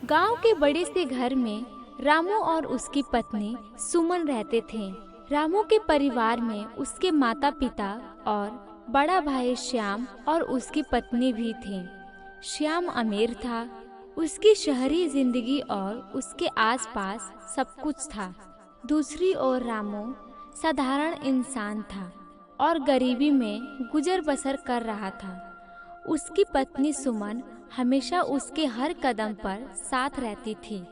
गांव के बड़े से घर में रामू और उसकी पत्नी सुमन रहते थे। रामू के परिवार में उसके माता पिता और बड़ा भाई श्याम और उसकी पत्नी भी थे। श्याम अमीर था, उसकी शहरी जिंदगी और उसके आसपास सब कुछ था। दूसरी ओर रामू साधारण इंसान था और गरीबी में गुजर बसर कर रहा था। उसकी पत्नी सुमन हमेशा उसके हर कदम पर साथ रहती थी।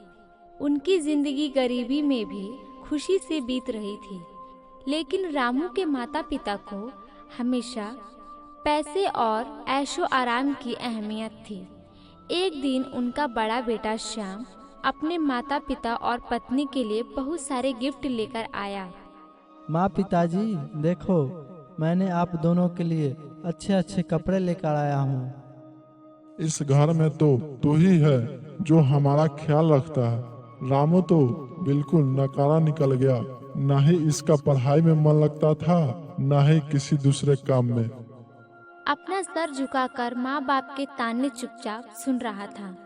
उनकी जिंदगी गरीबी में भी खुशी से बीत रही थी, लेकिन रामू के माता पिता को हमेशा पैसे और ऐशो आराम की अहमियत थी। एक दिन उनका बड़ा बेटा श्याम अपने माता पिता और पत्नी के लिए बहुत सारे गिफ्ट लेकर आया। माँ पिताजी देखो, मैंने आप दोनों के लिए अच्छे अच्छे कपड़े लेकर आया हूँ। इस घर में तो तू ही है जो हमारा ख्याल रखता है। रामू तो बिल्कुल नकारा निकल गया, ना ही इसका पढ़ाई में मन लगता था, ना ही किसी दूसरे काम में। अपना सर झुकाकर माँ बाप के ताने चुपचाप सुन रहा था,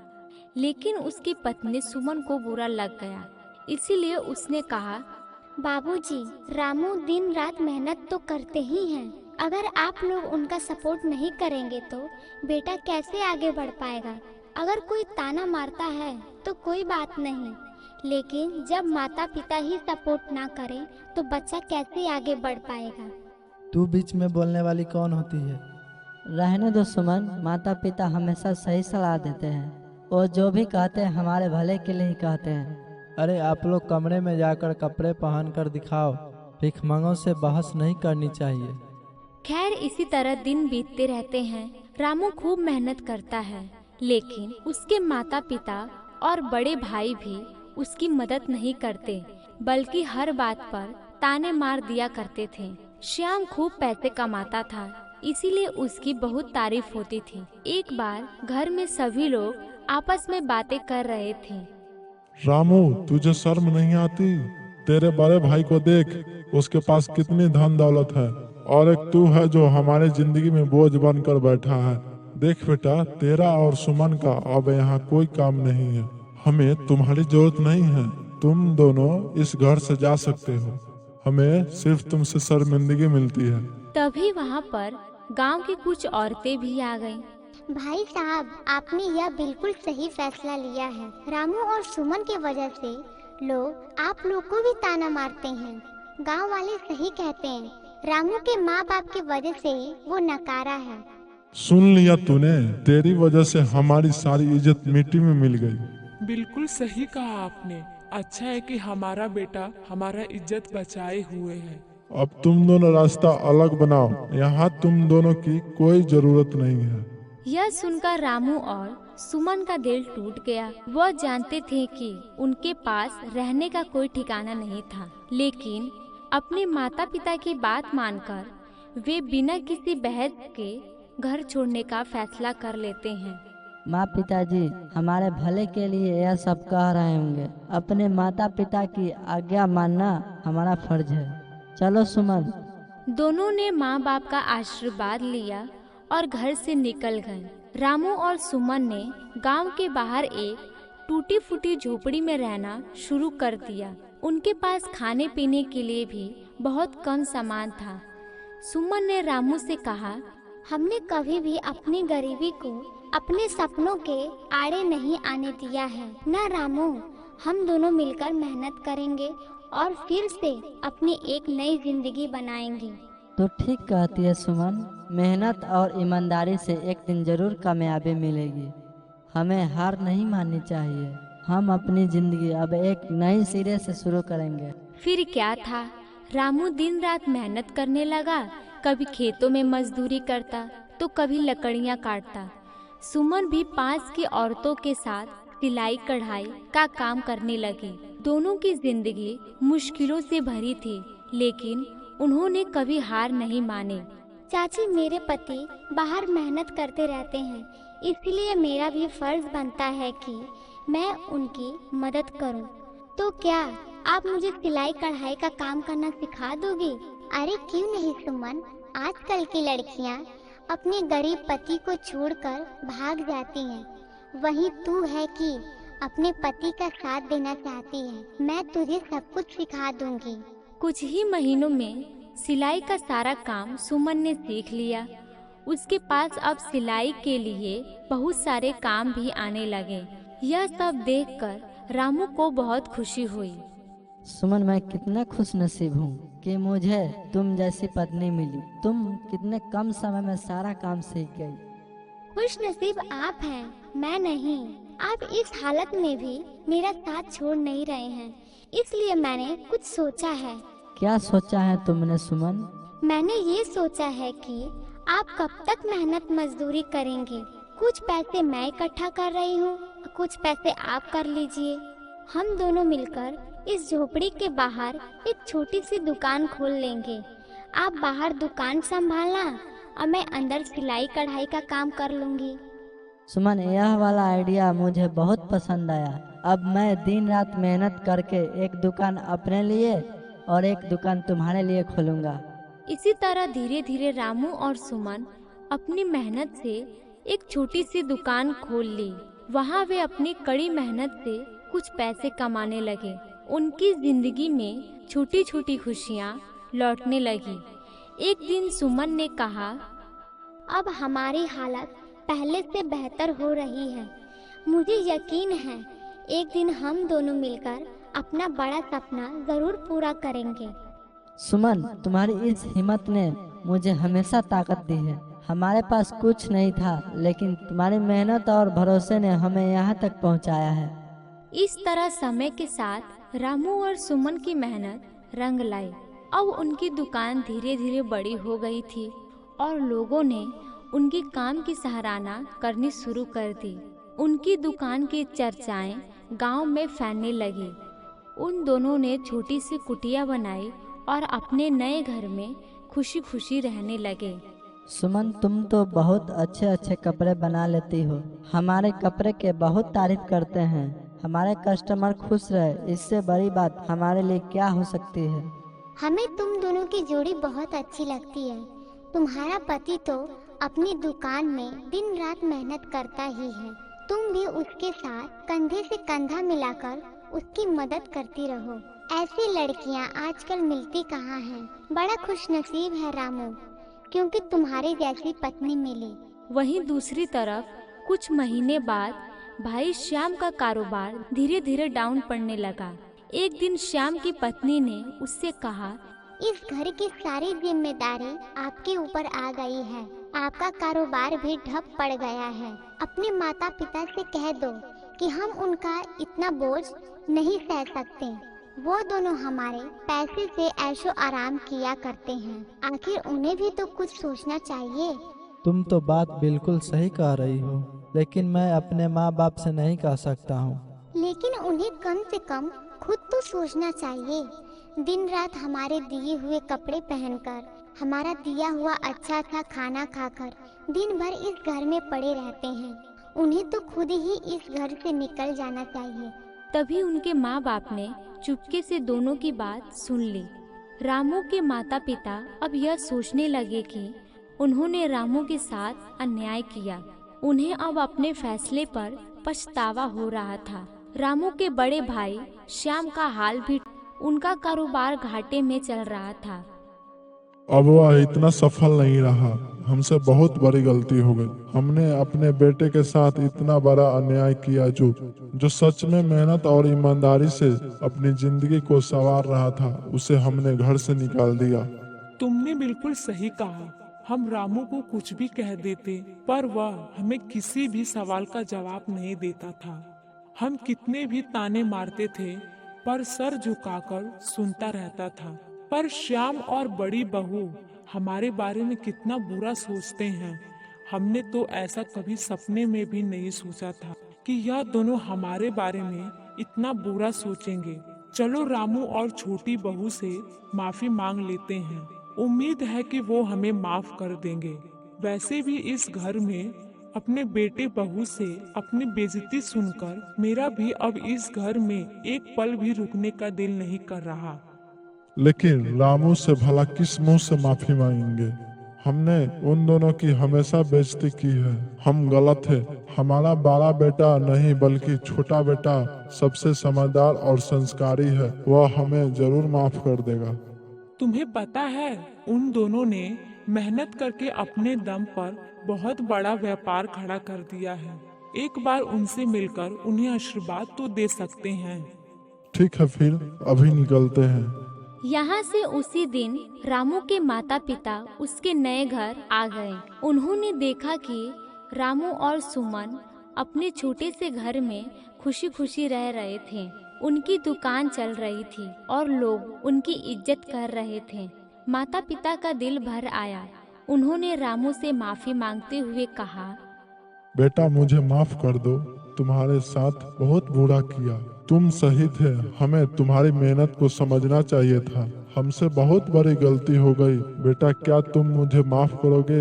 लेकिन उसकी पत्नी सुमन को बुरा लग गया। इसीलिए उसने कहा, बाबूजी, रामू दिन रात मेहनत तो करते ही हैं। अगर आप लोग उनका सपोर्ट नहीं करेंगे तो बेटा कैसे आगे बढ़ पाएगा। अगर कोई ताना मारता है तो कोई बात नहीं, लेकिन जब माता पिता ही सपोर्ट ना करें तो बच्चा कैसे आगे बढ़ पाएगा। तू बीच में बोलने वाली कौन होती है? रहने दो सुमन, माता पिता हमेशा सही सलाह देते हैं और जो भी कहते हैं हमारे भले के लिए ही कहते हैं। अरे आप लोग कमरे में जाकर कपड़े पहन कर दिखाओ, भिखमंगों से बहस नहीं करनी चाहिए। खैर इसी तरह दिन बीतते रहते हैं। रामू खूब मेहनत करता है, लेकिन उसके माता पिता और बड़े भाई भी उसकी मदद नहीं करते, बल्कि हर बात पर ताने मार दिया करते थे। श्याम खूब पैसे कमाता था, इसीलिए उसकी बहुत तारीफ होती थी। एक बार घर में सभी लोग आपस में बातें कर रहे थे। रामू, तुझे शर्म नहीं आती? तेरे बड़े भाई को देख, उसके पास कितनी धन दौलत है, और एक तू है जो हमारी जिंदगी में बोझ बनकर बैठा है। देख बेटा, तेरा और सुमन का अब यहाँ कोई काम नहीं है। हमें तुम्हारी जरूरत नहीं है। तुम दोनों इस घर से जा सकते हो। हमें सिर्फ तुमसे शर्मिंदगी मिलती है। तभी वहाँ पर गांव की कुछ औरतें भी आ गईं। भाई साहब, आपने यह बिल्कुल सही फैसला लिया है। रामू और सुमन की वजह से लोग आप लोग को भी ताना मारते हैं। गांव वाले सही कहते हैं, रामू के माँ बाप की वजह से ही वो नकारा है। सुन लिया तूने? तेरी वजह से हमारी सारी इज्जत मिट्टी में मिल गई। बिल्कुल सही कहा आपने। अच्छा है कि हमारा बेटा हमारा इज्जत बचाए हुए है। अब तुम दोनों रास्ता अलग बनाओ, यहाँ तुम दोनों की कोई जरूरत नहीं है। यह सुनकर रामू और सुमन का दिल टूट गया। वह जानते थे कि उनके पास रहने का कोई ठिकाना नहीं था, लेकिन अपने माता पिता की बात मानकर वे बिना किसी बहस के घर छोड़ने का फैसला कर लेते हैं। माँ पिताजी हमारे भले के लिए यह सब कह रहे होंगे। अपने माता पिता की आज्ञा मानना हमारा फर्ज है। चलो सुमन। दोनों ने माँ बाप का आशीर्वाद लिया और घर से निकल गए। रामू और सुमन ने गांव के बाहर एक टूटी फूटी झोपड़ी में रहना शुरू कर दिया। उनके पास खाने पीने के लिए भी बहुत कम सामान था। सुमन ने रामू से कहा, हमने कभी भी अपनी गरीबी को अपने सपनों के आड़े नहीं आने दिया है ना रामू। हम दोनों मिलकर मेहनत करेंगे और फिर से अपनी एक नई जिंदगी बनाएंगे। तो ठीक कहती है सुमन, मेहनत और ईमानदारी से एक दिन जरूर कामयाबी मिलेगी। हमें हार नहीं माननी चाहिए। हम अपनी जिंदगी अब एक नई सिरे से शुरू करेंगे। फिर क्या था, रामू दिन रात मेहनत करने लगा। कभी खेतों में मजदूरी करता तो कभी लकड़ियाँ काटता। सुमन भी पास की औरतों के साथ सिलाई कढ़ाई का काम करने लगी। दोनों की जिंदगी मुश्किलों से भरी थी, लेकिन उन्होंने कभी हार नहीं माने। चाची, मेरे पति बाहर मेहनत करते रहते हैं, इसलिए मेरा भी फर्ज बनता है कि मैं उनकी मदद करूं। तो क्या आप मुझे सिलाई कढ़ाई का काम करना सिखा दोगी? अरे क्यों नहीं सुमन, आजकल की लड़कियां अपने गरीब पति को छोड़कर भाग जाती हैं। वहीं तू है कि अपने पति का साथ देना चाहती है। मैं तुझे सब कुछ सिखा दूंगी। कुछ ही महीनों में सिलाई का सारा काम सुमन ने सीख लिया। उसके पास अब सिलाई के लिए बहुत सारे काम भी आने लगे। यह सब देखकर रामू को बहुत खुशी हुई। सुमन, मैं कितना खुश नसीब हूँ कि मुझे तुम जैसी पत्नी मिली। तुम कितने कम समय में सारा काम सीख गई। खुश नसीब आप हैं, मैं नहीं। आप इस हालत में भी मेरा साथ छोड़ नहीं रहे हैं, इसलिए मैंने कुछ सोचा है। क्या सोचा है तुमने सुमन? मैंने ये सोचा है कि आप कब तक मेहनत मजदूरी करेंगे। कुछ पैसे मैं इकट्ठा कर रही हूँ, कुछ पैसे आप कर लीजिए। हम दोनों मिलकर इस झोपड़ी के बाहर एक छोटी सी दुकान खोल लेंगे। आप बाहर दुकान संभालना और मैं अंदर सिलाई कढ़ाई का काम कर लूंगी। सुमन, यह वाला आइडिया मुझे बहुत पसंद आया। अब मैं दिन रात मेहनत करके एक दुकान अपने लिए और एक दुकान तुम्हारे लिए खोलूंगा। इसी तरह धीरे धीरे रामू और सुमन अपनी मेहनत से एक छोटी सी दुकान खोल ली। वहाँ वे अपनी कड़ी मेहनत से कुछ पैसे कमाने लगे। उनकी जिंदगी में छोटी छोटी खुशियाँ लौटने लगी। एक दिन सुमन ने कहा, अब हमारी हालत पहले से बेहतर हो रही है। मुझे यकीन है एक दिन हम दोनों मिलकर अपना बड़ा सपना जरूर पूरा करेंगे। सुमन, तुम्हारी इस हिम्मत ने मुझे हमेशा ताकत दी है। हमारे पास कुछ नहीं था, लेकिन तुम्हारी मेहनत और भरोसे ने हमें यहाँ तक पहुँचाया है। इस तरह समय के साथ रामू और सुमन की मेहनत रंग लाई। अब उनकी दुकान धीरे धीरे बड़ी हो गई थी और लोगों ने उनके काम की सराहना करनी शुरू कर दी। उनकी दुकान की चर्चाएं गांव में फैलने लगी। उन दोनों ने छोटी सी कुटिया बनाई और अपने नए घर में खुशी खुशी रहने लगे। सुमन, तुम तो बहुत अच्छे अच्छे कपड़े बना लेती हो। हमारे कपड़े के बहुत तारीफ करते हैं। हमारे कस्टमर खुश रहे, इससे बड़ी बात हमारे लिए क्या हो सकती है। हमें तुम दोनों की जोड़ी बहुत अच्छी लगती है। तुम्हारा पति तो अपनी दुकान में दिन रात मेहनत करता ही है। तुम भी उसके साथ कंधे से कंधा मिलाकर उसकी मदद करती रहो। ऐसी लड़कियां आजकल मिलती कहाँ हैं। बड़ा खुशनसीब है रामू, क्योंकि तुम्हारी जैसी पत्नी मिली। वहीं दूसरी तरफ कुछ महीने बाद भाई श्याम का कारोबार धीरे धीरे डाउन पड़ने लगा। एक दिन श्याम की पत्नी ने उससे कहा, इस घर की सारी जिम्मेदारी आपके ऊपर आ गई है। आपका कारोबार भी ठप पड़ गया है। अपने माता पिता से कह दो कि हम उनका इतना बोझ नहीं सह सकते। वो दोनों हमारे पैसे से ऐशो आराम किया करते हैं। आखिर उन्हें भी तो कुछ सोचना चाहिए। तुम तो बात बिल्कुल सही कह रही हो, लेकिन मैं अपने माँ बाप से नहीं कह सकता हूँ। लेकिन उन्हें कम से कम खुद तो सोचना चाहिए। दिन रात हमारे दिए हुए कपड़े पहनकर, हमारा दिया हुआ अच्छा अच्छा खाना खाकर दिन भर इस घर में पड़े रहते हैं। उन्हें तो खुद ही इस घर से निकल जाना चाहिए। तभी उनके माँ बाप ने चुपके से दोनों की बात सुन ली। रामू के माता पिता अब यह सोचने लगे कि उन्होंने रामू के साथ अन्याय किया। उन्हें अब अपने फैसले पर पछतावा हो रहा था। रामू के बड़े भाई श्याम का हाल भी, उनका कारोबार घाटे में चल रहा था। अब वह इतना सफल नहीं रहा। हमसे बहुत बड़ी गलती हो गई। हमने अपने बेटे के साथ इतना बड़ा अन्याय किया। जो सच में मेहनत और ईमानदारी से अपनी जिंदगी को संवार रहा था, उसे हमने घर से निकाल दिया। तुमने बिल्कुल सही कहा। हम रामू को कुछ भी कह देते, पर वह हमें किसी भी सवाल का जवाब नहीं देता था। हम कितने भी ताने मारते थे, पर सर झुकाकर सुनता रहता था। पर श्याम और बड़ी बहू हमारे बारे में कितना बुरा सोचते हैं। हमने तो ऐसा कभी सपने में भी नहीं सोचा था कि यह दोनों हमारे बारे में इतना बुरा सोचेंगे। चलो रामू और छोटी बहू से माफी मांग लेते हैं। उम्मीद है कि वो हमें माफ कर देंगे। वैसे भी इस घर में अपने बेटे बहू से अपनी बेइज्जती सुनकर मेरा भी अब इस घर में एक पल भी रुकने का दिल नहीं कर रहा। लेकिन रामू से भला किस मुंह से माफी मांगेंगे। हमने उन दोनों की हमेशा बेइज्जती की है। हम गलत थे। हमारा बड़ा बेटा नहीं बल्कि छोटा बेटा सबसे समझदार और संस्कारी है। वह हमें जरूर माफ कर देगा। तुम्हें पता है, उन दोनों ने मेहनत करके अपने दम पर बहुत बड़ा व्यापार खड़ा कर दिया है। एक बार उनसे मिलकर उन्हें आशीर्वाद तो दे सकते हैं। ठीक है, फिर अभी निकलते हैं। यहाँ से उसी दिन रामू के माता पिता उसके नए घर आ गए। उन्होंने देखा कि रामू और सुमन अपने छोटे से घर में खुशी खुशी रह रहे थे। उनकी दुकान चल रही थी और लोग उनकी इज्जत कर रहे थे। माता पिता का दिल भर आया। उन्होंने रामू से माफी मांगते हुए कहा, बेटा मुझे माफ कर दो। तुम्हारे साथ बहुत बुरा किया। तुम सही थे। हमें तुम्हारी मेहनत को समझना चाहिए था। हमसे बहुत बड़ी गलती हो गई। बेटा क्या तुम मुझे माफ करोगे?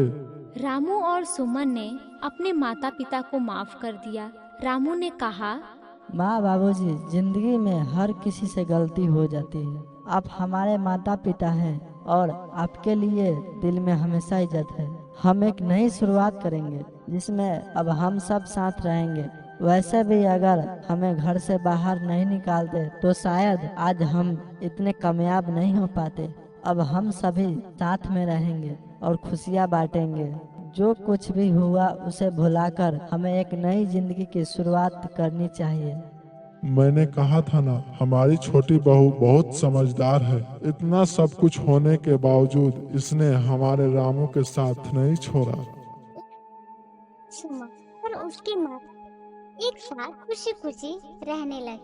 रामू और सुमन ने अपने माता पिता को माफ कर दिया। रामू ने कहा, माँ बाबूजी, जिंदगी में हर किसी से गलती हो जाती है। आप हमारे माता पिता हैं और आपके लिए दिल में हमेशा इज्जत है। हम एक नई शुरुआत करेंगे जिसमें अब हम सब साथ रहेंगे। वैसे भी अगर हमें घर से बाहर नहीं निकालते तो शायद आज हम इतने कामयाब नहीं हो पाते। अब हम सभी साथ में रहेंगे और खुशियाँ बांटेंगे। जो कुछ भी हुआ उसे भुलाकर हमें एक नई जिंदगी की शुरुआत करनी चाहिए। मैंने कहा था ना, हमारी छोटी बहू बहुत समझदार है। इतना सब कुछ होने के बावजूद इसने हमारे रामू के साथ नहीं छोड़ा। सुमन और उसकी माँ एक साथ खुशी खुशी रहने लगे।